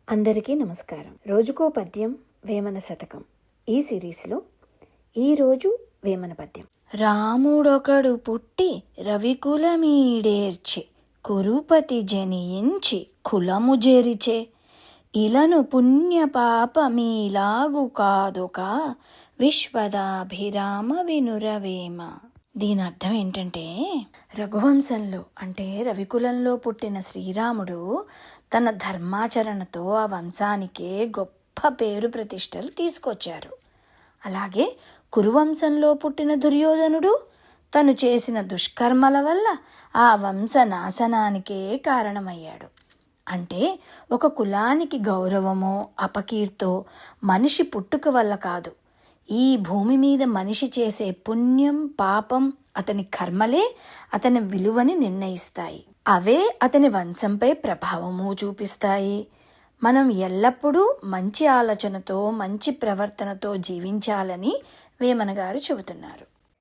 అందరికీ నమస్కారం. రోజుకో పద్యం వేమన శతకం ఈ సిరీస్లో ఈరోజు వేమన పద్యం. రాముడొకడు పుట్టి రవికులమీడేర్చి కురుపతి జనియించి కులము జెరిచే ఇలను పుణ్య పాప మీలాగు కాదుక విశ్వదాభిరామ వినురవేమ. దీని అర్థం ఏంటంటే, రఘువంశంలో అంటే రవికులంలో పుట్టిన శ్రీరాముడు తన ధర్మాచరణతో ఆ వంశానికే గొప్ప పేరు ప్రతిష్టలు తీసుకొచ్చారు. అలాగే కురువంశంలో పుట్టిన దుర్యోధనుడు తను చేసిన దుష్కర్మల వల్ల ఆ వంశ నాశనానికే కారణమయ్యాడు. అంటే ఒక కులానికి గౌరవమో అపకీర్తో మనిషి పుట్టుక వల్ల కాదు, ఈ భూమి మీద మనిషి చేసే పుణ్యం పాపం అతని కర్మలే అతని విలువని నిర్ణయిస్తాయి. అవే అతని వంశంపై ప్రభావము చూపిస్తాయి. మనం ఎల్లప్పుడూ మంచి ఆలోచనతో మంచి ప్రవర్తనతో జీవించాలని వేమన గారు చెబుతున్నారు.